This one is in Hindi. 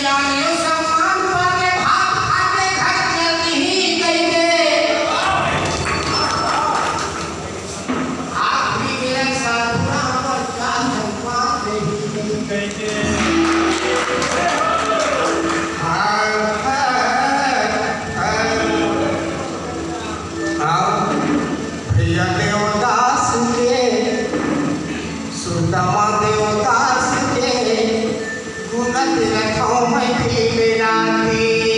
जाने सम्मान पाके भात खाके घर चलती ही कहिए आखिरी में साधुरा बच्चा सम्मान नहीं कहिए भैया देवदास के सुदामा देवदास के गुण तिलक मैं खिले नाती